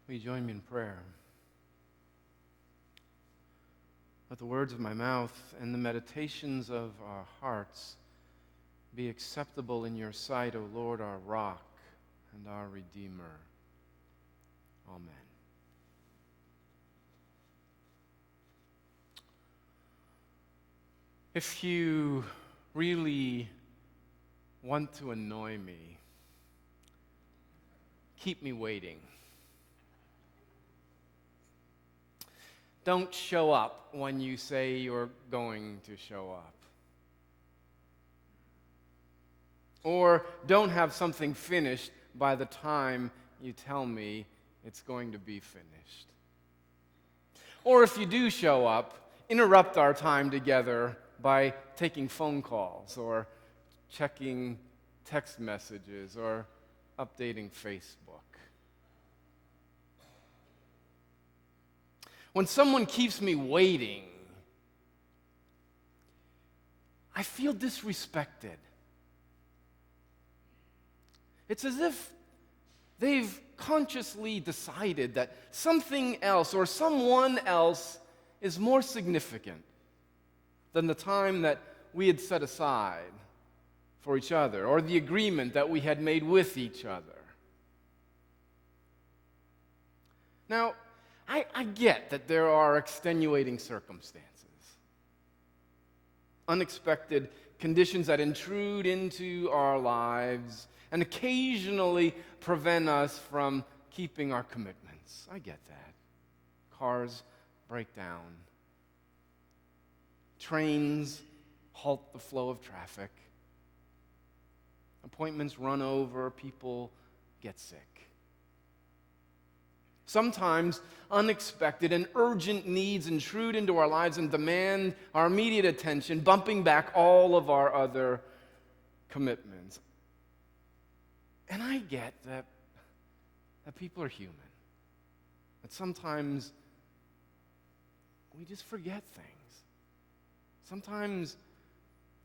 Will you join me in prayer? Let the words of my mouth and the meditations of our hearts be acceptable in your sight, O Lord, our rock and our Redeemer. Amen. If you really want to annoy me, keep me waiting. Don't show up when you say you're going to show up. Or don't have something finished by the time you tell me it's going to be finished. Or if you do show up, interrupt our time together by taking phone calls or checking text messages or updating Facebook. When someone keeps me waiting, I feel disrespected. It's as if they've consciously decided that something else or someone else is more significant than the time that we had set aside for each other or the agreement that we had made with each other. Now, I get that there are extenuating circumstances, unexpected conditions that intrude into our lives and occasionally prevent us from keeping our commitments. I get that. Cars break down. Trains halt the flow of traffic. Appointments run over. People get sick. Sometimes unexpected and urgent needs intrude into our lives and demand our immediate attention, bumping back all of our other commitments. And I get that people are human. That sometimes we just forget things. Sometimes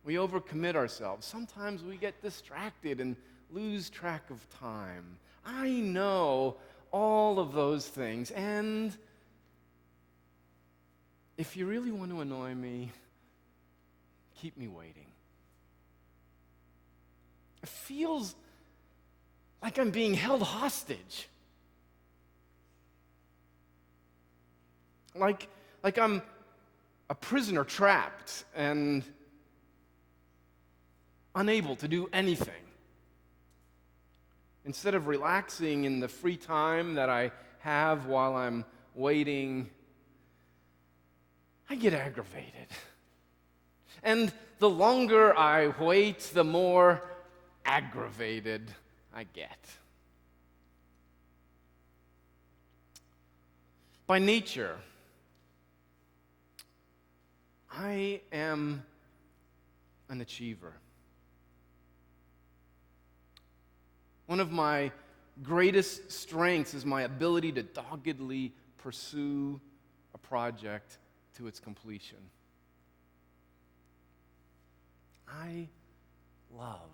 we overcommit ourselves. Sometimes we get distracted and lose track of time. I know all of those things. And if you really want to annoy me, keep me waiting. It feels like I'm being held hostage. Like I'm a prisoner trapped and unable to do anything. Instead of relaxing in the free time that I have while I'm waiting, I get aggravated. And the longer I wait, the more aggravated I get. By nature, I am an achiever. One of my greatest strengths is my ability to doggedly pursue a project to its completion. I love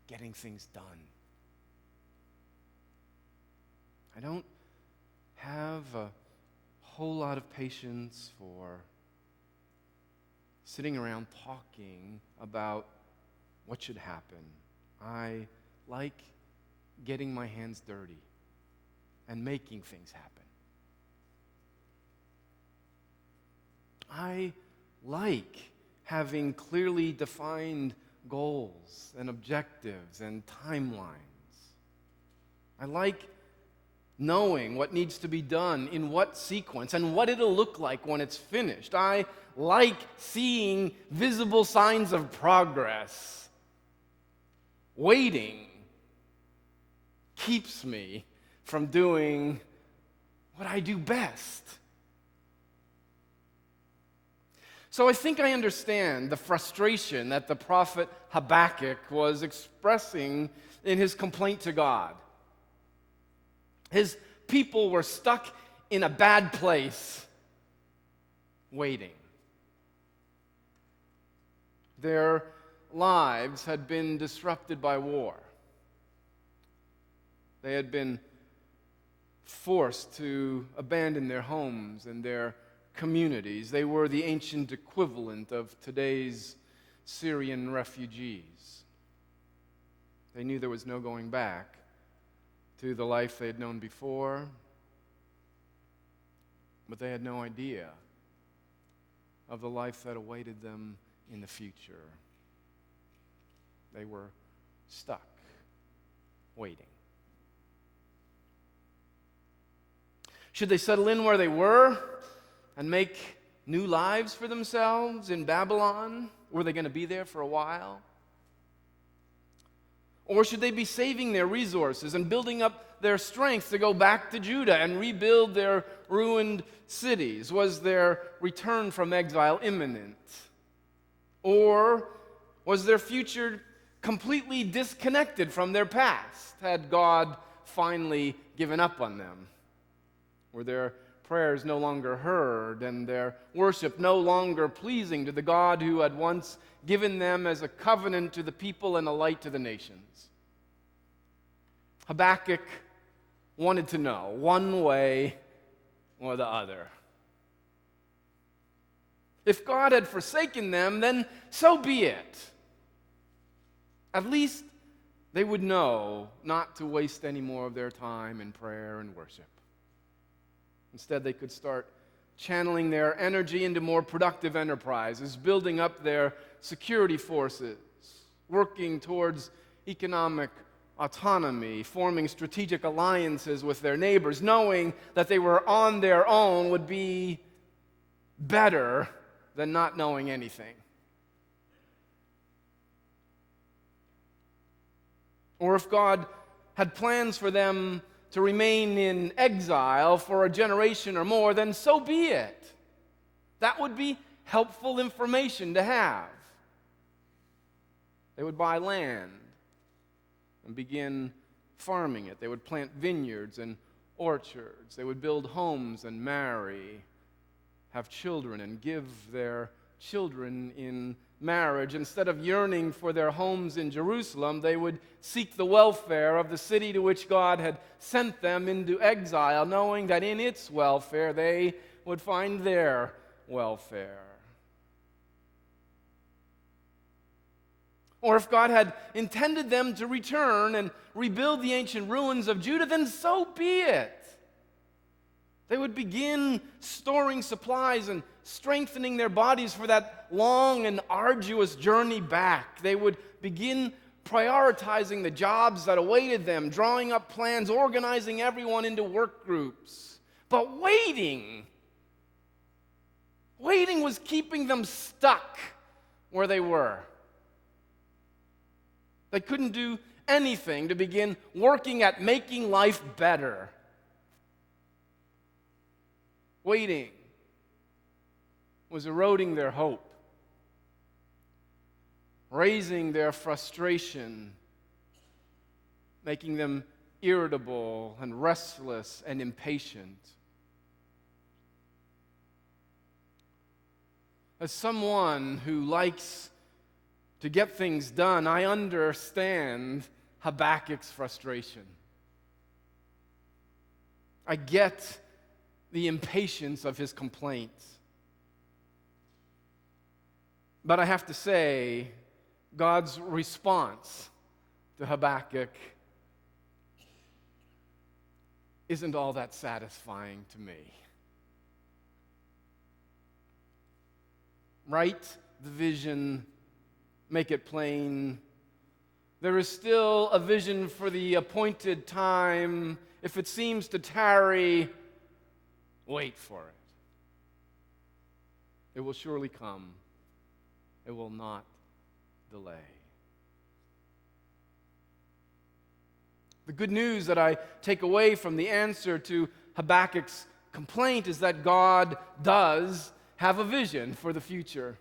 getting things done. I don't have a whole lot of patience for sitting around talking about what should happen. I like getting my hands dirty and making things happen. I like having clearly defined goals and objectives and timelines. I like knowing what needs to be done in what sequence and what it'll look like when it's finished. I like seeing visible signs of progress. Waiting keeps me from doing what I do best. So I think I understand the frustration that the prophet Habakkuk was expressing in his complaint to God. His people were stuck in a bad place, waiting. Their lives had been disrupted by war. They had been forced to abandon their homes and their communities. They were the ancient equivalent of today's Syrian refugees. They knew there was no going back to the life they had known before, but they had no idea of the life that awaited them in the future. They were stuck, waiting. Should they settle in where they were and make new lives for themselves in Babylon? Were they going to be there for a while? Or should they be saving their resources and building up their strength to go back to Judah and rebuild their ruined cities? Was their return from exile imminent? Or was their future completely disconnected from their past? Had God finally given up on them? Were their prayers no longer heard and their worship no longer pleasing to the God who had once given them as a covenant to the people and a light to the nations? Habakkuk wanted to know one way or the other. If God had forsaken them, then so be it. At least they would know not to waste any more of their time in prayer and worship. Instead, they could start channeling their energy into more productive enterprises, building up their security forces, working towards economic autonomy, forming strategic alliances with their neighbors, knowing that they were on their own would be better than not knowing anything. Or if God had plans for them to remain in exile for a generation or more, then so be it. That would be helpful information to have. They would buy land and begin farming it. They would plant vineyards and orchards. They would build homes and marry, have children and give their children in marriage. Instead of yearning for their homes in Jerusalem, they would seek the welfare of the city to which God had sent them into exile, knowing that in its welfare they would find their welfare. Or if God had intended them to return and rebuild the ancient ruins of Judah, then so be it. They would begin storing supplies and strengthening their bodies for that long and arduous journey back. They would begin prioritizing the jobs that awaited them, drawing up plans, organizing everyone into work groups. But waiting was keeping them stuck where they were. They couldn't do anything to begin working at making life better. Waiting was eroding their hope, raising their frustration, making them irritable and restless and impatient. As someone who likes to get things done, I understand Habakkuk's frustration. I get the impatience of his complaints. But I have to say, God's response to Habakkuk isn't all that satisfying to me. Write the vision, make it plain. There is still a vision for the appointed time. If it seems to tarry, wait for it. It will surely come. It will not delay. The good news that I take away from the answer to Habakkuk's complaint is that God does have a vision for the future.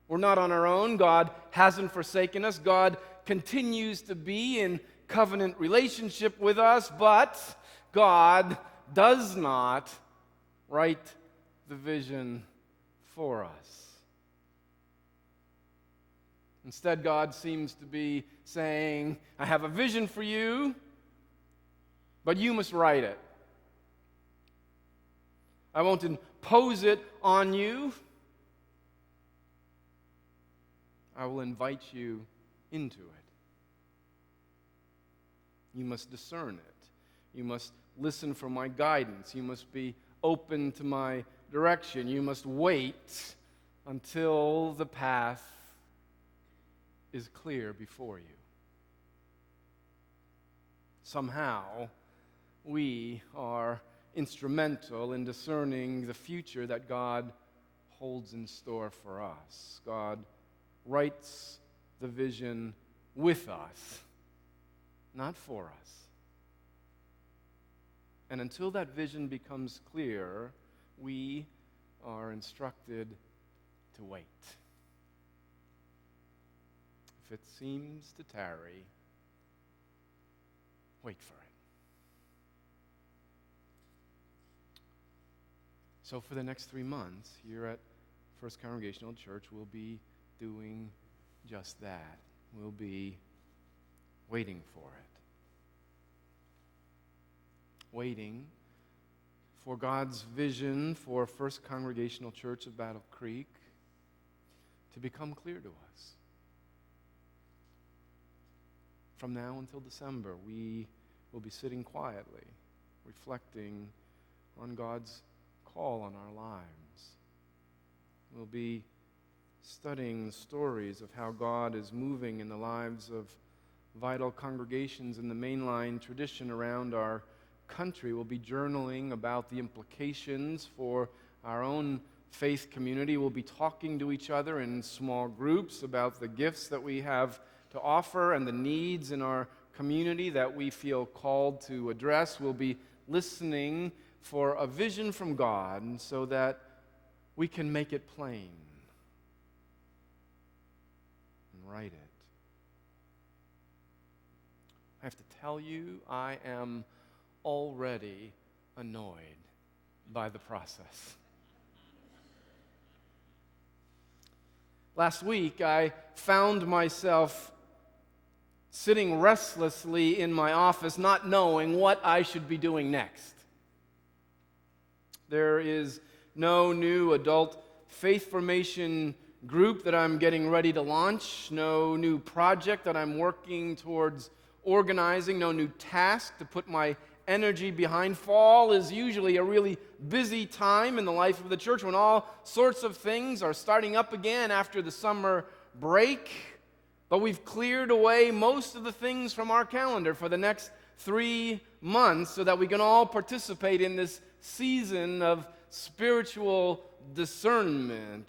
We're not on our own. God hasn't forsaken us. God continues to be in covenant relationship with us, but God does not write the vision for us. Instead, God seems to be saying, I have a vision for you, but you must write it. I won't impose it on you. I will invite you into it. You must discern it. You must listen for my guidance. You must be open to my direction. You must wait until the path is clear before you. Somehow, we are instrumental in discerning the future that God holds in store for us. God writes the vision with us, not for us. And until that vision becomes clear, we are instructed to wait. If it seems to tarry, wait for it. So for the next 3 months, here at First Congregational Church, we'll be doing just that. We'll be waiting for it. Waiting for God's vision for First Congregational Church of Battle Creek to become clear to us. From now until December, we will be sitting quietly, reflecting on God's call on our lives. We'll be studying the stories of how God is moving in the lives of vital congregations in the mainline tradition around our country. We'll be journaling about the implications for our own faith community. We'll be talking to each other in small groups about the gifts that we have to offer and the needs in our community that we feel called to address. We'll be listening for a vision from God so that we can make it plain and write it. I have to tell you, I am already annoyed by the process. Last week, I found myself sitting restlessly in my office, not knowing what I should be doing next. There is no new adult faith formation group that I'm getting ready to launch, no new project that I'm working towards organizing, no new task to put my energy behind. Fall is usually a really busy time in the life of the church when all sorts of things are starting up again after the summer break. But we've cleared away most of the things from our calendar for the next 3 months so that we can all participate in this season of spiritual discernment.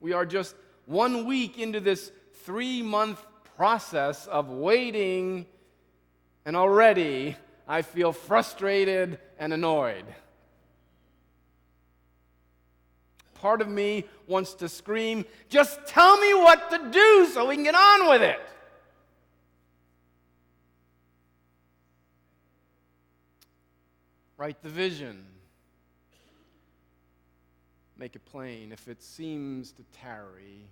We are just 1 week into this 3-month process of waiting, and already I feel frustrated and annoyed. Part of me wants to scream, just tell me what to do so we can get on with it. Write the vision. Make it plain. If it seems to tarry,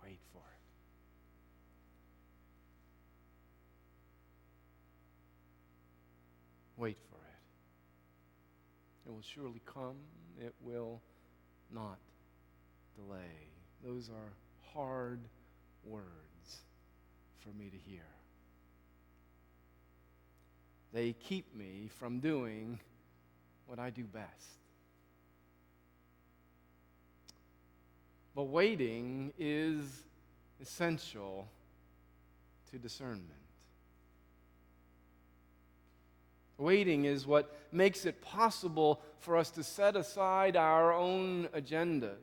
wait for it. Wait for it. It will surely come. It will not delay. Those are hard words for me to hear. They keep me from doing what I do best. But waiting is essential to discernment. Waiting is what makes it possible for us to set aside our own agendas,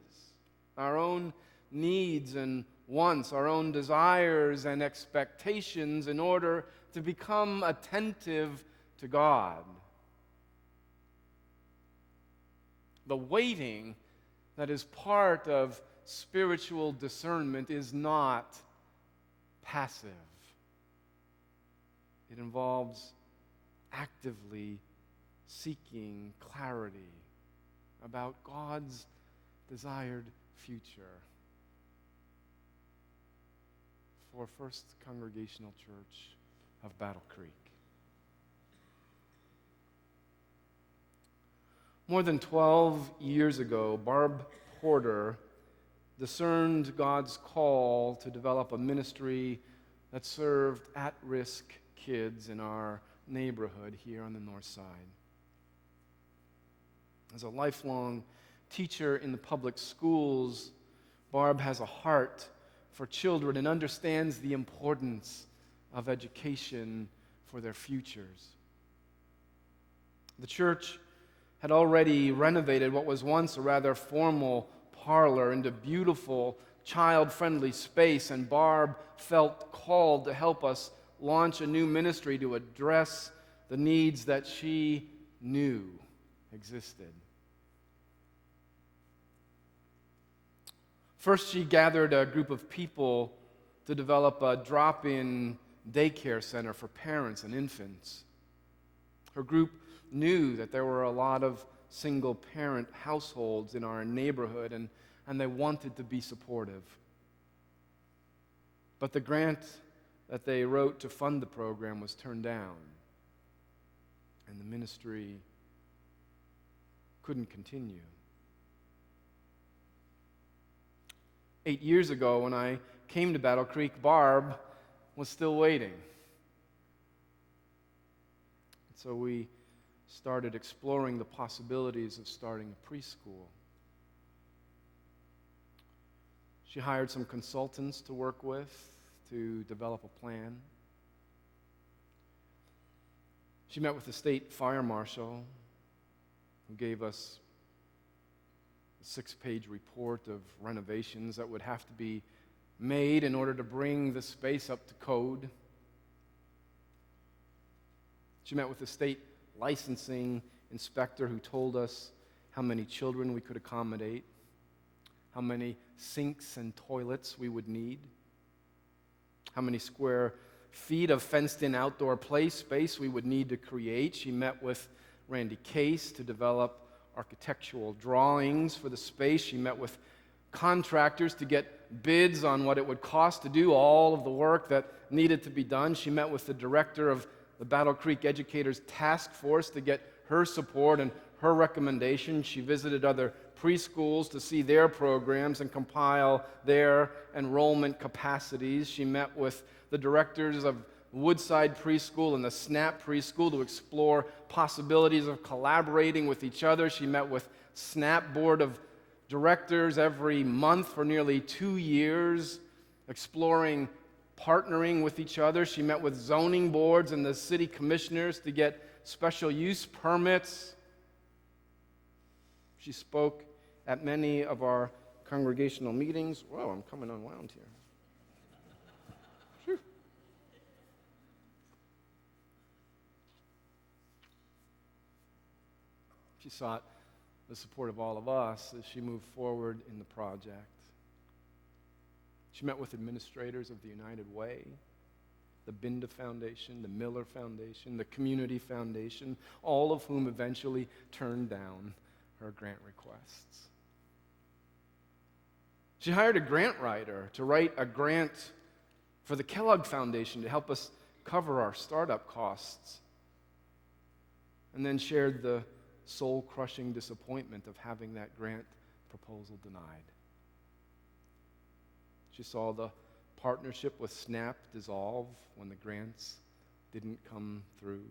our own needs and wants, our own desires and expectations in order to become attentive to God. The waiting that is part of spiritual discernment is not passive. It involves actively seeking clarity about God's desired future for First Congregational Church of Battle Creek. More than 12 years ago, Barb Porter discerned God's call to develop a ministry that served at-risk kids in our neighborhood here on the north side. As a lifelong teacher in the public schools, Barb has a heart for children and understands the importance of education for their futures. The church had already renovated what was once a rather formal parlor into beautiful, child-friendly space, and Barb felt called to help us launch a new ministry to address the needs that she knew existed. First, she gathered a group of people to develop a drop-in daycare center for parents and infants. Her group knew that there were a lot of single-parent households in our neighborhood, and they wanted to be supportive. But the grant that they wrote to fund the program was turned down, and the ministry couldn't continue. 8 years ago, when I came to Battle Creek, Barb was still waiting. So we started exploring the possibilities of starting a preschool. She hired some consultants to work with to develop a plan. She met with the state fire marshal, who gave us a 6-page report of renovations that would have to be made in order to bring the space up to code. She met with the state licensing inspector, who told us how many children we could accommodate, how many sinks and toilets we would need, how many square feet of fenced-in outdoor play space we would need to create. She met with Randy Case to develop architectural drawings for the space. She met with contractors to get bids on what it would cost to do all of the work that needed to be done. She met with the director of the Battle Creek Educators Task Force to get her support and her recommendation. She visited other preschools to see their programs and compile their enrollment capacities. She met with the directors of Woodside Preschool and the Snap Preschool to explore possibilities of collaborating with each other. She met with Snap Board of Directors every month for nearly 2 years, exploring partnering with each other. She met with zoning boards and the city commissioners to get special use permits. She spoke at many of our congregational meetings. Whoa, I'm coming unwound here. Phew. She sought the support of all of us as she moved forward in the project. She met with administrators of the United Way, the Binda Foundation, the Miller Foundation, the Community Foundation, all of whom eventually turned down her grant requests. She hired a grant writer to write a grant for the Kellogg Foundation to help us cover our startup costs, and then shared the soul-crushing disappointment of having that grant proposal denied. She saw the partnership with Snap dissolve when the grants didn't come through.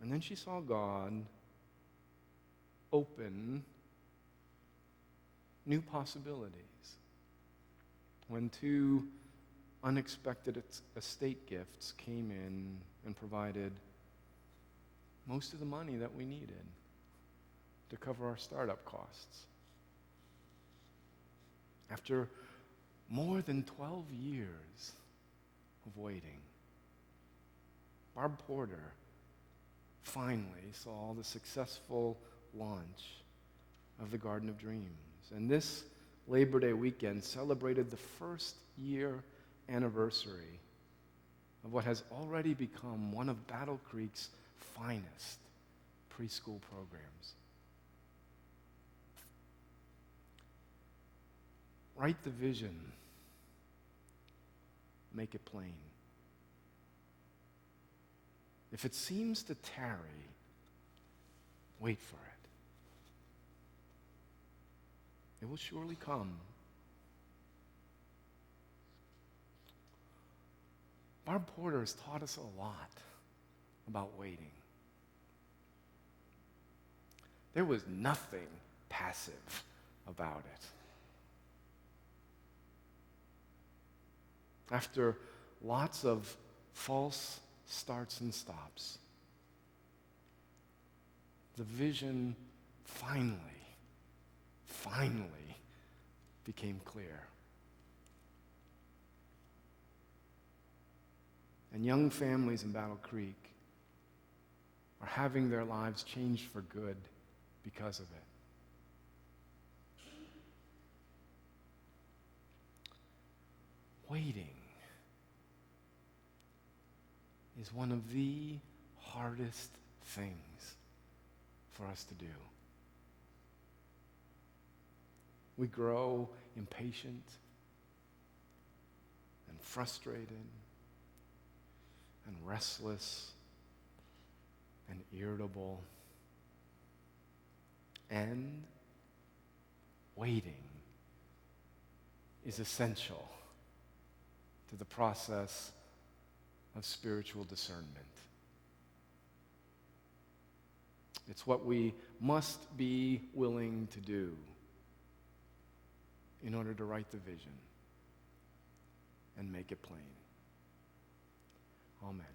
And then she saw God open new possibilities when 2 unexpected estate gifts came in and provided most of the money that we needed to cover our startup costs. After more than 12 years of waiting, Barb Porter finally saw the successful launch of the Garden of Dreams. And this Labor Day weekend celebrated the first year anniversary of what has already become one of Battle Creek's finest preschool programs. Write the vision, make it plain. If it seems to tarry, Wait for it. It will surely come. Barb Porter has taught us a lot about waiting. There was nothing passive about it. After lots of false starts and stops, the vision finally became clear. And young families in Battle Creek are having their lives changed for good because of it. Waiting is one of the hardest things for us to do. We grow impatient and frustrated and restless and irritable. And waiting is essential to the process of spiritual discernment. It's what we must be willing to do in order to write the vision and make it plain. Amen.